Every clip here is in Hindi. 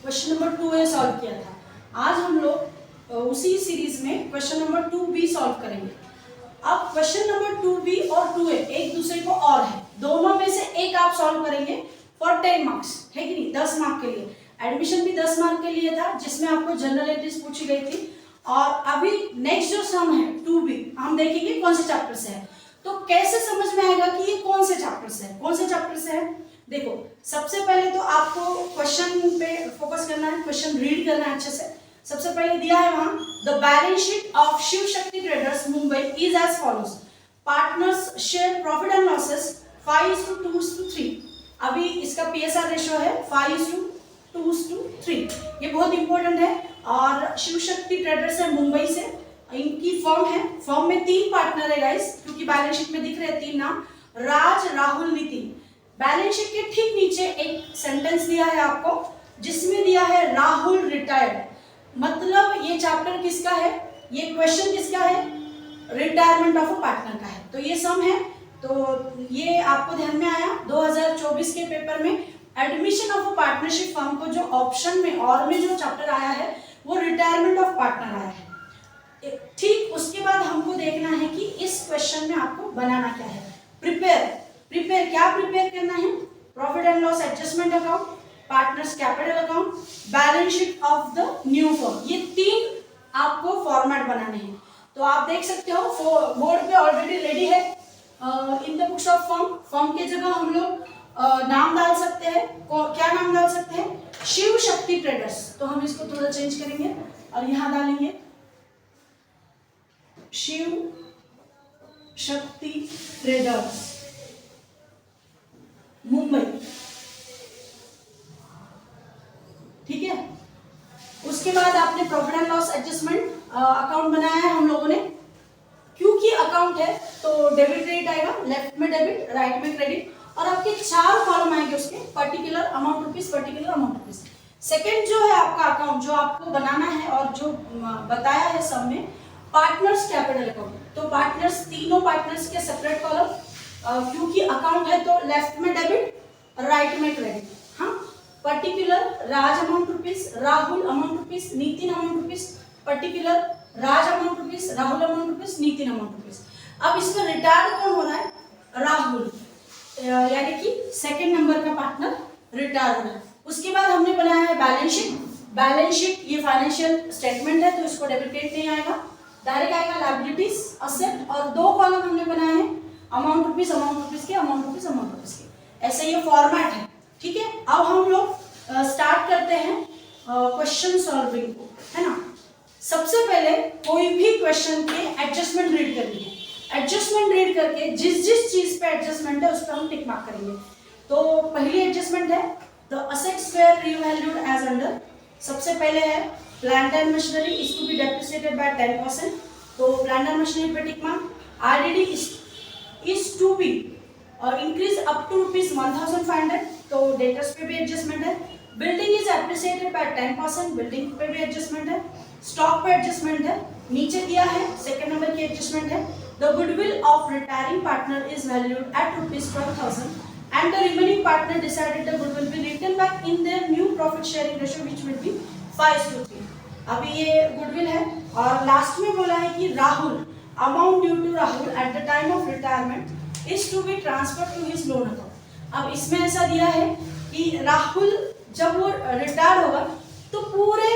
क्वेश्चन नंबर 2A सॉल्व किया था। आज हम लोग उसी सीरीज में क्वेश्चन नंबर 2B सॉल्व करेंगे। अब क्वेश्चन नंबर 2B और 2A एक दूसरे को और है, दोनों में से एक आप सॉल्व करेंगे फॉर 10 मार्क्स, है कि नहीं, 10 मार्क के लिए। एडमिशन भी 10 मार्क के लिए था, जिसमें आपको जनरल एंट्रीज पूछी गई थी। और अभी नेक्स्ट जो सम है 2B हम देखेंगे कौन से चैप्टर से है। तो कैसे समझ में आएगा कि ये कौन से चैप्टर से है, कौन से चैप्टर से है। देखो, सबसे पहले तो आपको क्वेश्चन पे फोकस करना है, क्वेश्चन रीड करना है अच्छे से। सबसे पहले दिया है वहां, the balance sheet of Shiv Shakti traders Mumbai is as follows, partners share profit and losses 5:2:3। अभी इसका पीएसआर रेशियो है 5:2:3। ये बहुत इंपॉर्टेंट है। और शिव शक्ति ट्रेडर्स है मुंबई से, इनकी फर्म है। फर्म में 3 पार्टनर है गाइस, क्योंकि बैलेंस शीट में दिख रहे हैं 3 नाम, राज, राहुल, नितिन। बैलेंस शीट के ठीक नीचे एक सेंटेंस दिया है आपको, जिसमें दिया है राहुल रिटायर्ड। मतलब ये चैप्टर किसका है, ये क्वेश्चन किसका है, रिटायरमेंट ऑफ अ पार्टनर का है। तो ये सम है, तो ये आपको ध्यान में आया। 2024 के पेपर में admission of a partnership firm को जो ऑप्शन में और में जो चैप्टर आया है वो रिटायरमेंट ऑफ पार्टनर आया है। ठीक उसके बाद हमको देखना है कि इस क्वेश्चन में आपको बनाना क्या है। प्रिपेयर क्या प्रिपेयर करना है, profit and loss adjustment account, partners capital account, balance sheet of the new firm. ये 3 आपको फॉर्मेट बनाने हैं। तो आप देख सकते हो बोर्ड पे ऑलरेडी रेडी है। In the books of firm के जगह हम लोग नाम डाल सकते हैं। क्या नाम डाल सकते हैं, शिव शक्ति ट्रेडर्स। तो हम इसको थोड़ा चेंज करेंगे और यहां डालेंगे शिव शक्ति ट्रेडर्स मुंबई, ठीक है। उसके बाद आपने profit and loss adjustment account बनाया है हम लोगों ने। क्योंकि अकाउंट है तो डेबिट क्रेडिट आएगा, लेफ्ट में डेबिट, राइट में क्रेडिट, और आपके 4 कॉलम आएंगे उसके, particular amount rupees, particular amount rupees. Second जो है आपका अकाउंट जो आपको बनाना है और जो बताया है सब में, पार्टनर्स कैपिटल अकाउंट। तो पार्टनर्स, तीनों पार्टनर्स के सेपरेट कॉलम, क्योंकि अकाउंट है तो लेफ्ट में डेबिट, राइट में क्रेडिट। हाँ, particular Raj amount rupees, Rahul amount rupees, Nitin amount rupees, particular Raj amount rupees, Rahul amount rupees, Nitin amount rupees. अब इसमें रिटायर्ड कौन हो रहा है, राहुल, यानी कि सेकंड नंबर का पार्टनर रिटायर हो रहा है। उसके बाद हमने बनाया है बैलेंस शीट। बैलेंस शीट ये फाइनेंशियल स्टेटमेंट है, तो इसको डेबिट क्रेडिट नहीं आएगा, डायरेक्ट आएगा लायबिलिटीज, असेट, और 2 कॉलम हमने बनाए हैं, अमाउंट रुपीस, अमाउंट रुपीस के, अमाउंट रुपीस, अमाउंट रुपीस के। ऐसे ये फॉर्मेट है, ठीक है। अब हम लोग स्टार्ट करते हैं क्वेश्चन सॉल्विंग को, है ना। सबसे पहले कोई भी क्वेश्चन के एडजस्टमेंट रीड करनी है। एडजस्टमेंट रीड करके जिस जिस चीज पे एडजस्टमेंट है उस पर हम टिक मार्क करेंगे। तो पहली एडजस्टमेंट है, the assets were revalued as under. सबसे पहले है plant and machinery is to be depreciated by 10%। तो प्लांट एंड मशीनरी पे tick mark. RDD is to be और इंक्रीज अप टू ₹1,500। तो डेटर्स पे भी एडजस्टमेंट है। Building is appreciated by 10%, building पे भी एडजस्टमेंट है। स्टॉक पे एडजस्टमेंट है, नीचे दिया है सेकंड नंबर की एडजस्टमेंट है, the goodwill of retiring partner is valued at ₹12,000 and the remaining partner decided the goodwill be written back in their new profit sharing ratio which will be 5:3। अभी ये गुडविल है। और लास्ट में बोला है कि Rahul, amount due to Rahul at the time of retirement is to be transferred to his loan account. अब इसमें ऐसा दिया है कि राहुल जब वो रिटायर होगा तो पूरे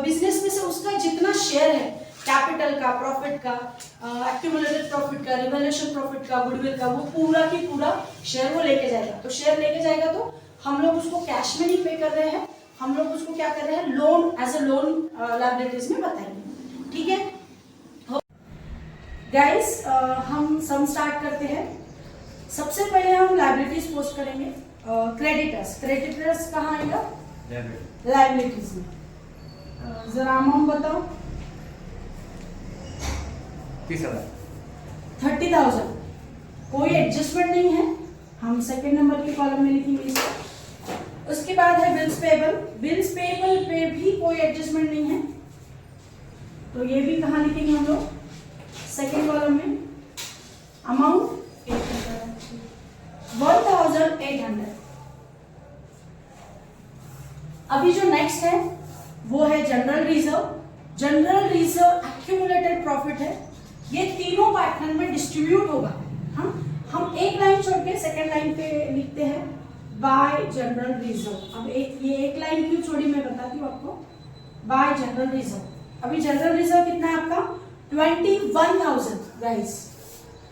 बिजनेस में से उसका जितना शेयर है, कैपिटल का, प्रॉफिट का, एक्यूमुलेटेड प्रॉफिट का, रिवैल्यूएशन प्रॉफिट का, गुडविल का, वो पूरा की पूरा शेयर वो लेके जाएगा। तो शेयर लेके जाएगा तो हम लोग उसको कैश में नहीं पे कर रहे हैं, हम लोग उसको क्या कर रहे हैं, loan, as a loan liabilities में बताएंगे, ठीक है। गाइस, हम सम स्टार्ट करते हैं। सबसे पहले हम लायबिलिटीज पोस्ट करेंगे। क्रेडिटर्स कहाँ आएगा, लायबिलिटीज में। जरा अमाउंट बताओ, 30,000। कोई एडजस्टमेंट नहीं है, हम सेकंड नंबर के कॉलम में लिखेंगे इसको। उसके बाद है बिल्स पेएबल। बिल्स पेएबल पे भी कोई एडजस्टमेंट नहीं है, तो ये भी कहाँ लिखेंगे हम लोग, सेकंड कॉलम में। अमाउंट 1,800। अभी जो नेक्स्ट वो है general reserve. General reserve accumulated profit है, ये तीनों पार्टनर में डिस्ट्रीब्यूट होगा। हम एक लाइन छोड़ के सेकेंड लाइन पे लिखते हैं बाय जनरल रिजर्व। अब ये एक लाइन क्यों छोड़ी मैं बताती हूँ आपको। बाय जनरल रिजर्व, अभी जनरल रिजर्व कितना है आपका 21,000 गाइस,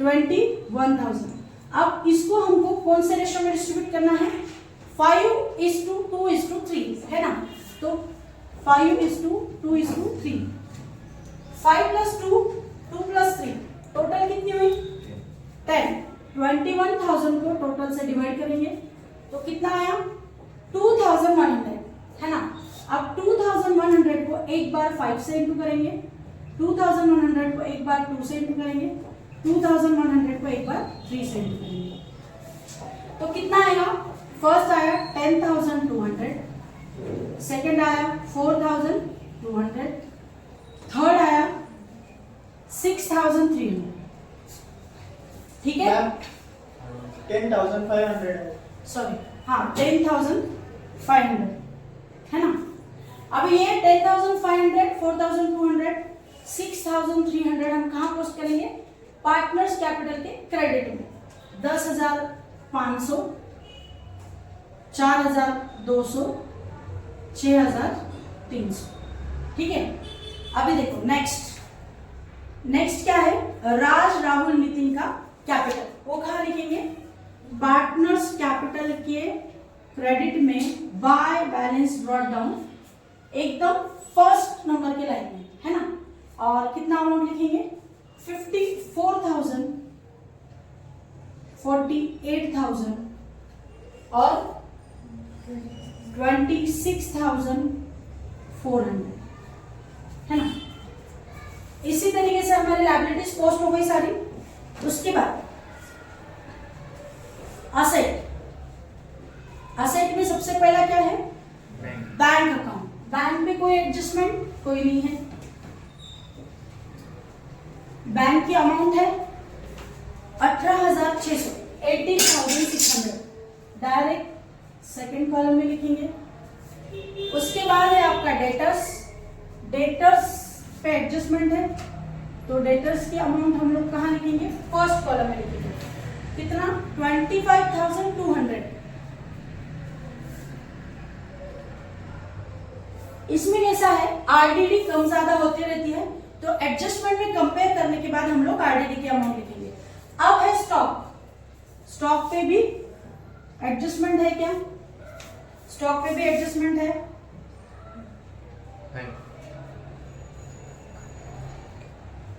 21,000। अब इसको हमको कौन से रेशो में डिस्ट्रीब्यूट करना है, 5:2:3 है ना। तो 5:2:3, 5 + 2 2 + 3 टोटल कितनी हुई 10। 21,000 को टोटल से डिवाइड करेंगे तो कितना आया 2,100 है ना। अब 2,100 को एक बार 5 से इंटू करेंगे, 2,100 को एक बार 2 से इंटू करेंगे, 2,100 को एक बार 3 से इंटू करेंगे तो कितना आएगा। फर्स्ट आया 10,200, सेकंड आया 4,200, थर्ड आया 6,300। ठीक है 10,500 सॉरी, हाँ 10,500 है ना। अब ये 10,500, 4,200, 6,300 हम कहाँ पोस्ट करेंगे, पार्टनर्स कैपिटल के क्रेडिट में। 10,500, 4,200, 6,300। ठीक है, अभी देखो नेक्स्ट क्या है, राज राहुल नितिन का कैपिटल, वो कहाँ लिखेंगे, पार्टनर्स कैपिटल के क्रेडिट में बाय बैलेंस ब्रॉट डाउन, एकदम फर्स्ट नंबर के लाइन में है ना। और कितना अमाउंट लिखेंगे 54,000, 48,000 और 26,400 है ना। इसी तरीके से हमारी लायबिलिटीज पोस्ट हो गई सारी। उसके बाद असेट में सबसे पहला क्या है, बैंक अकाउंट। बैंक में कोई एडजस्टमेंट कोई नहीं है। बैंक की अमाउंट है 18,600, 18,600, डायरेक्ट सेकेंड कॉलम में लिखेंगे। उसके बाद है आपका डेटर्स पे एडजस्टमेंट है तो डेटर्स की अमाउंट हम लोग कहाँ लिखेंगे, फर्स्ट कॉलम में लिखेंगे। कितना 25,200। इसमें कैसा है, आरडीडी कम ज्यादा होती रहती है तो एडजस्टमेंट में कंपेयर करने के बाद हम लोग आरडीडी की अमाउंट लिखेंगे। अब है स्टॉक पे भी एडजस्टमेंट है क्या, स्टॉक पे भी एडजस्टमेंट है।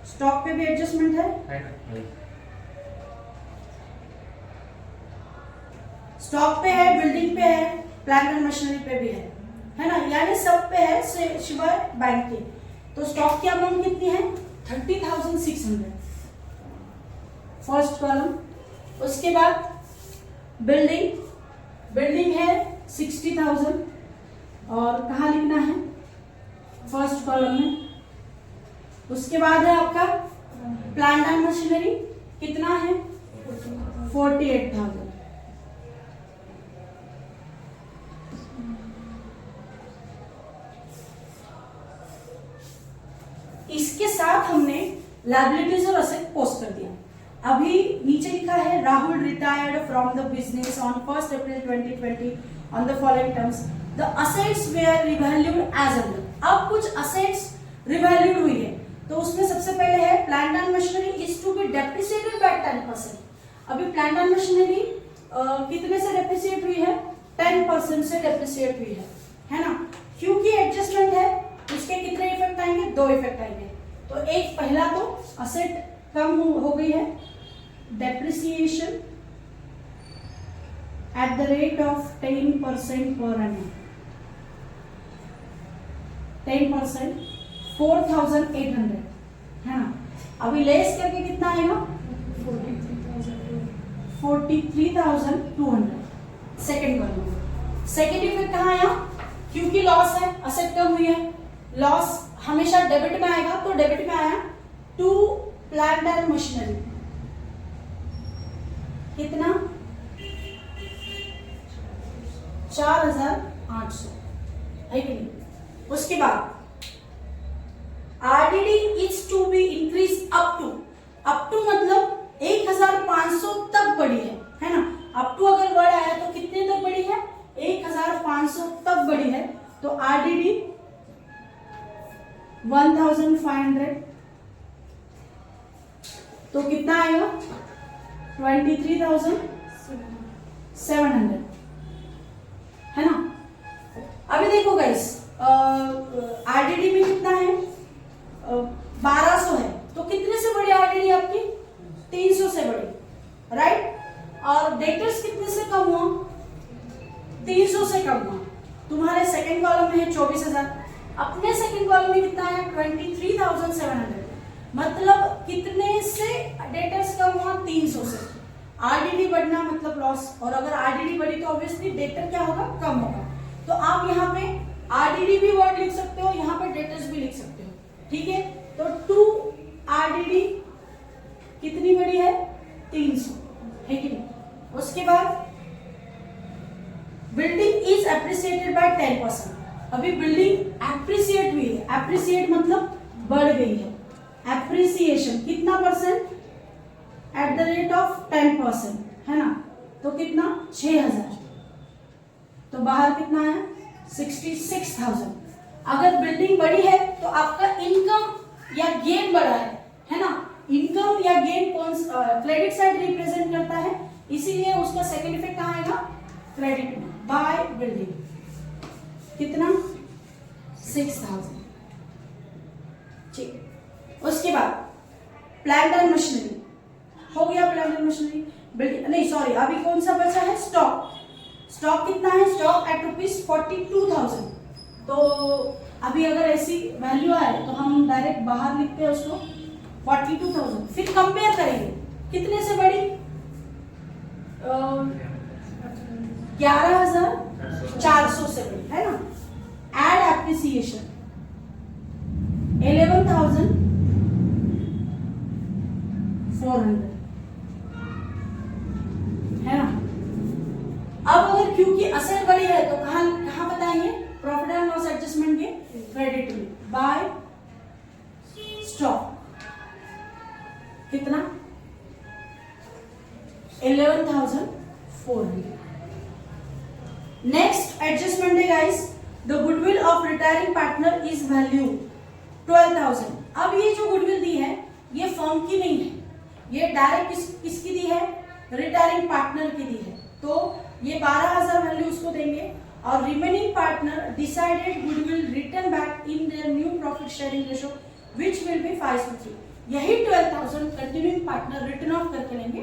स्टॉक पे भी एडजस्टमेंट है। स्टॉक पे है, बिल्डिंग पे है, प्लांट एंड मशीनरी पे भी है ना, यानी सब पे है सिवाय बैंक के। तो स्टॉक की अमाउंट कितनी है 30,600 फर्स्ट कॉलम। उसके बाद बिल्डिंग है 60,000 और कहाँ लिखना है, फर्स्ट कॉलम में। उसके बाद है आपका प्लांट एंड मशीनरी, कितना है 48,000। इसके साथ हमने लायबिलिटीज और असेट पोस्ट कर दिया। अभी नीचे लिखा है Rahul retired from the business on 1 April 2020 on the following terms, the assets were revalued as under. अब कुछ असेट्स रिवैल्यूड हुई है तो उसमें सबसे पहले है plant and machinery is to be depreciated by 10%। अभी प्लांट एंड मशीनरी कितने से डेप्रिसिएट हुई है, 10% से डेप्रिसिएट हुई है ना। क्योंकि एडजस्टमेंट है उसके कितने इफेक्ट आएंगे, 2 इफेक्ट आएंगे। तो एक पहला तो असेट कम हो गई है, depreciation at the rate of 10% per annum, 10%, 4,800 है ना। अभी लेस करके कितना आएगा 43,200 सेकेंड कॉलम। सेकेंड इफेक्ट कहाँ आया, क्योंकि लॉस है, असेट कम हुई है, लॉस हमेशा डेबिट में आएगा तो डेबिट में आया टू प्लांट एंड मशीनरी, कितना 4,800 है कि नहीं। उसके बाद RDD is to be increase up to मतलब 1500 तक बढ़ी है ना। अप टू अगर वर्ड आया तो कितने तक बढ़ी है, 1500 तक बढ़ी है। तो आरडीडी 1500 तो कितना आएगा 23,700 है ना। अभी देखो गाइस आरडीडी में कितना है 1200 है, तो कितने से बड़ी आरडीडी आपकी 300 से बड़ी, राइट। और डेटर्स कितने से कम हुआ 300 से कम हुआ। तुम्हारे सेकंड कॉलम में है 24,000, अपने सेकंड कॉलम में कितना है 23,700, मतलब कितने से डेटर्स कम हुआ 300 से। आरडीडी बढ़ना मतलब लॉस, और अगर आरडीडी बढ़ी तो ऑब्वियसली डेटर क्या होगा कम होगा। तो आप यहाँ पे आरडीडी भी वर्ड लिख सकते हो, यहाँ पे डेटर्स भी लिख सकते हो, ठीक है। तो 2 आरडीडी कितनी बड़ी है 300 है कि नहीं। उसके बाद बिल्डिंग इज एप्रिसिएटेड बाय 10%। अभी बिल्डिंग एप्रिसिएट हुई है, एप्रिसिएट मतलब बढ़ गई है। एप्रिसिएशन कितना percent at the rate of 10% है ना। तो कितना 6000, तो बाहर कितना है 66,000। अगर बिल्डिंग बड़ी है तो आपका इनकम या गेन बढ़ा है ना। इनकम या गेन कौन क्रेडिट साइड रिप्रेजेंट करता है, इसीलिए उसका सेकंड इफेक्ट कहाँ आएगा क्रेडिट में। बाय बिल्डिंग कितना 6,000, ठीक। उसके बाद प्लांट एंड मशीनरी हो गया, प्लांट एंड मशीनरी बिल्डिंग नहीं सॉरी अभी कौन सा बचा है स्टॉक। स्टॉक कितना है स्टॉक एट ₹42,000। तो अभी अगर ऐसी वैल्यू आए तो हम डायरेक्ट बाहर लिखते हैं उसको 42,000। फिर कंपेयर करेंगे कितने से बड़ी 11,400 से बड़ी है ना। एड एप्रिसिएशन 11,400 है ना। अब अगर क्योंकि असेट बड़ी है तो कहां कहां बताएंगे प्रॉफिट एंड लॉस एडजस्टमेंट के क्रेडिट में बाय स्टॉक कितना 11,400। नेक्स्ट एडजस्टमेंट है guys the goodwill of retiring partner is value 12,000। अब ये जो गुडविल दी है ये फर्म की नहीं है, ये डायरेक्ट किसकी दी है रिटायरिंग पार्टनर की दी है। तो ये 12,000 वैल्यू उसको देंगे और remaining partner decided goodwill return back in their new profit sharing ratio which will be 5:3। यही 12,000 कंटिन्यूइंग पार्टनर रिटर्न ऑफ करके लेंगे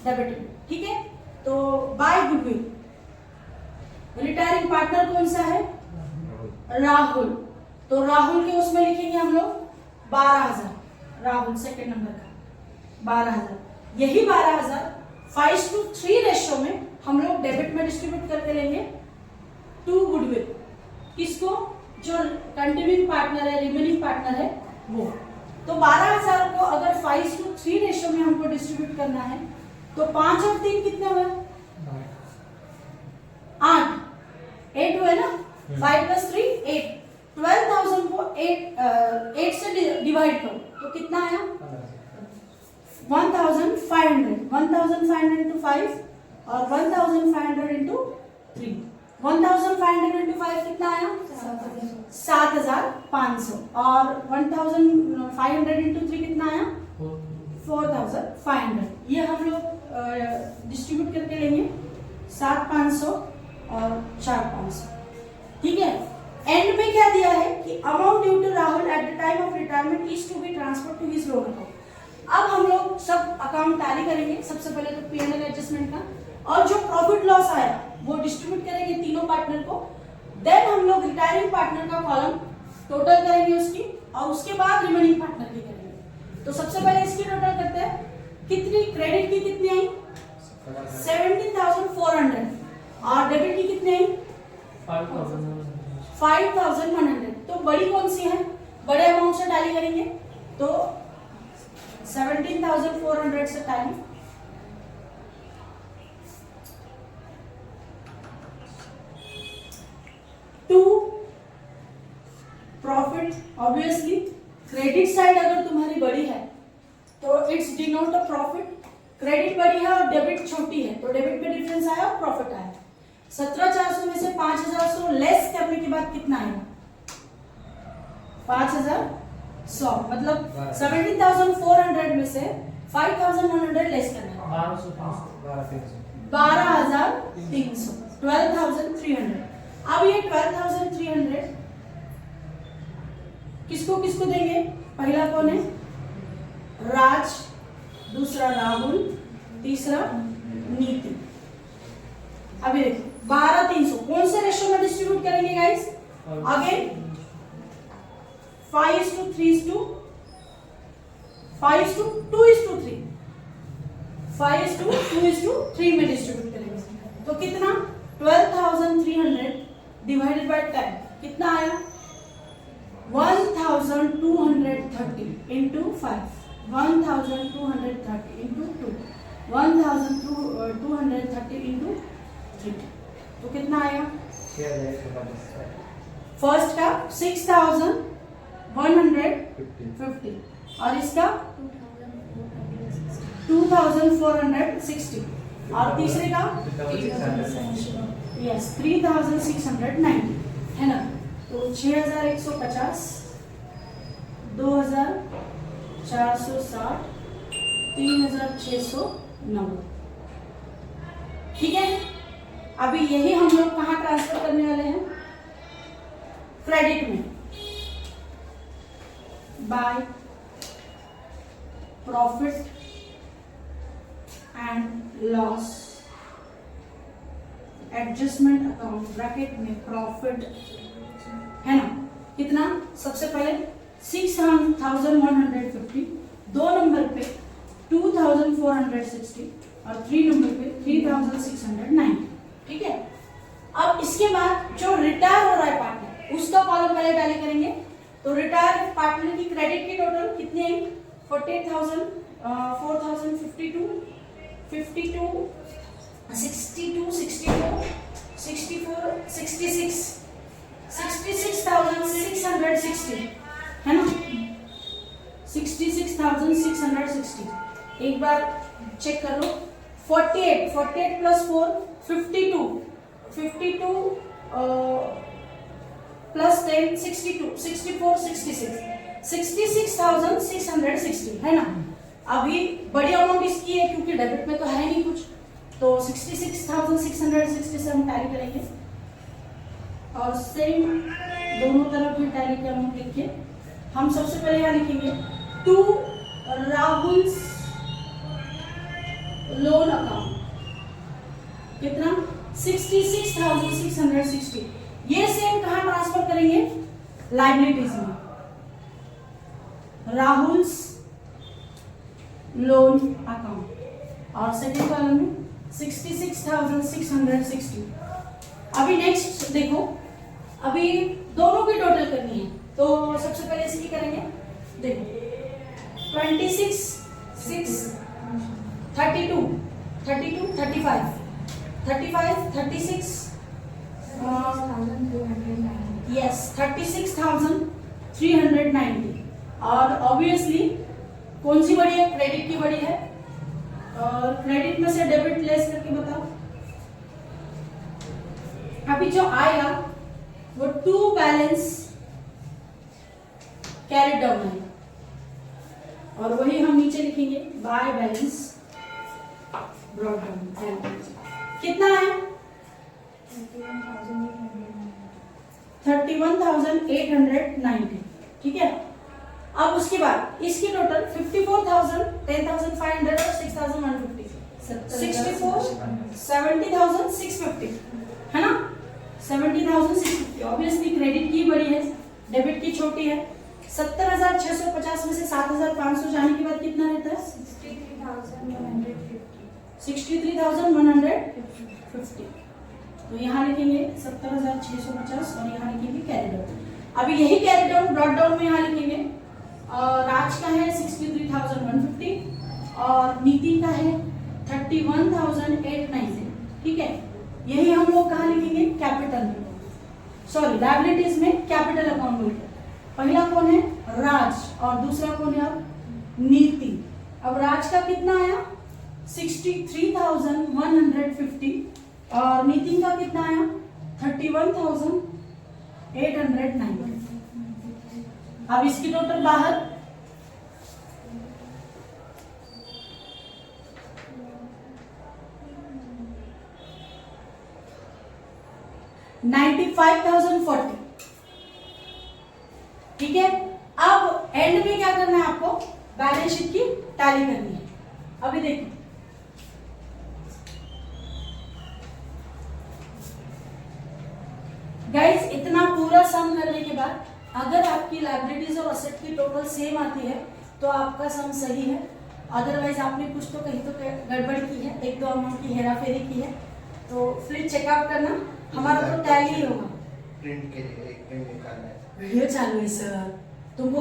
डेबिट में, ठीक है। तो बाय गुडविल रिटायरिंग पार्टनर कौन सा है राहुल, तो राहुल के उसमें लिखेंगे हम लोग 12,000, राहुल सेकंड नंबर का 12,000। यही 12,000 5:3 रेशियो में हम लोग डेबिट में डिस्ट्रीब्यूट करके लेंगे टू गुडविल। किसको जो कंटिन्यूइंग पार्टनर है रिमेनिंग पार्टनर है वो। तो 12,000 को अगर 5:3 रेशियो में हमको डिस्ट्रीब्यूट करना है तो 5 और 3 कितने हुए 8 8 हुए ना। 5 + 3 8। 12,000 को 8 से डिवाइड करो तो कितना आया 1,500। 1,500 into 5 और 1,500 into 3। 1,500 into 5 कितना आया 7,500 और 1,500 into 3 कितना आया 4,500। ये हम लोग डिस्ट्रीब्यूट करके लेंगे 7,500 और 4,500, ठीक है। एंड में क्या दिया है कि amount due to Rahul at the time of retirement is to be transfer to his loan account. अब हम लोग सब अकाउंट टैली करेंगे, सबसे पहले तो P&L एडजस्टमेंट का, और जो प्रॉफिट लॉस आया वो डिस्ट्रीब्यूट करेंगे तीनों पार्टनर को। देन हम लोग रिटायरिंग पार्टनर का कॉलम टोटल करेंगे उसकी, और उसके बाद रिमेनिंग पार्टनर की करेंगे। तो सबसे पहले इसकी टोटल करते हैं, कितनी क्रेडिट की कितनी आई 17,400 और डेबिट की कितनी आई 5,100। तो बड़ी कौन सी है, बड़े अमाउंट से टैली करेंगे तो 17,400 से tally, to profit obviously credit side अगर तुम्हारी बड़ी है तो it's denote a profit, credit बड़ी है और डेबिट छोटी है तो डेबिट में डिफरेंस आया और प्रॉफिट आया। 17,400 में से 5,100 लेस करने के बाद कितना आएगा? 5,100 मतलब 17,400 में से 5,100 लेस करना है 12,300 12,300। अब ये 12,300 किसको किसको देंगे? पहला कौन है? राज, दूसरा राहुल, तीसरा नीति। अभी देखो 12,300 कौन से रेशियो में डिस्ट्रीब्यूट करेंगे गाइस? अगेन 5:3 5:2:3 5:2:3 में डिस्ट्रीब्यूट करेंगे तो कितना? 12,300 डिवाइडेड बाय 10 कितना आया? 1,230 इंटू 5 1,230 इंटू 2 1,230 इंटू 3 तो कितना आएगा? फर्स्ट का 6,150 और इसका 2,460 और तीसरे का यस 3,690 है ना। तो 6,150 2,460 3,690 ठीक है। अभी यही हम लोग कहाँ ट्रांसफर करने वाले हैं? क्रेडिट में by profit and loss adjustment account bracket में प्रॉफिट है ना। कितना? सबसे पहले 6,150 दो नंबर पे 2,460 और 3 नंबर पे 3,690 ठीक है। अब इसके बाद जो रिटायर हो रहा है पार्टनर उसका कॉलम पहले टैली करेंगे। तो रिटायर पार्टनर की क्रेडिट की टोटल कितनी है? 48,000 4,052 52 62 64 64 66 66,660 है ना। 66,660 एक बार चेक कर लो। 48 प्लस 4 52 प्लस 10 62 64 66 66,660 है ना। अभी बड़ी अमाउंट इसकी है क्योंकि डेबिट में तो है नहीं कुछ तो 66,660 से हम टैली करेंगे और सेम दोनों तरफ भी टैली के अमाउंट लिख के हम सबसे पहले यहाँ लिखेंगे टू राहुल्स लोन अकाउंट कितना? 66,660। ये सेम कहाँ ट्रांसफर करेंगे? लायबिलिटीज में राहुल्स लोन अकाउंट और सेकेंड कॉलम में 66,660। अभी नेक्स्ट देखो, अभी दोनों की टोटल करनी है तो सबसे पहले इसकी करेंगे। देखो 26 6 32 32 35 35 36 यस 36,390 और ऑब्वियसली कौन सी बड़ी है? क्रेडिट की बड़ी है और क्रेडिट में से डेबिट लेस करके बताओ। अभी जो आएगा वो टू बैलेंस कैरी डाउन है और वही हम नीचे लिखेंगे बाय बैलेंस ब्रॉट डाउन। कितना है? 31,890 ठीक है। अब उसके बाद इसकी टोटल 54,000 10,500 और 6,150 64 70,650 है ना। 70,650 ऑब्वियसली क्रेडिट की बड़ी है डेबिट की छोटी है। 70,650 में से 7,500 जाने के बाद कितना रहता है? 63,150 तो यहाँ लिखेंगे 70,650 और यहाँ लिखेंगे कैरी डाउन। अभी यही कैरी डाउन ब्रॉट डाउन में यहाँ लिखेंगे। राज का है 63,150 और नीति का है 31,890 ठीक है। यही हम लोग कहाँ लिखेंगे? कैपिटल में, सॉरी लायबिलिटीज में कैपिटल अकाउंट में। पहला कौन है? राज, और दूसरा कौन है? अब नीति। अब राज का कितना आया? 63,150 और नितिन का कितना आया? 31,890। अब इसकी टोटल बाहर, $95,040। ठीक है, अब एंड में क्या करना है आपको? बैलेंस शीट की टैली करनी है। अभी देखो, गाइस इतना पूरा सम करने के बाद अगर आपकी लायबिलिटीज और असेट की टोटल सेम आती है तो आपका सम सही है, अदरवाइज आपने कुछ तो कहीं तो गड़बड़ की है, एक दो अमाउंट की हेराफेरी की है, तो फिर चेकआउट करना। हमारा तो टैली ही होगा। प्रिंट के लिए एक प्रिंट निकालना है। वीडियो चालू है सर।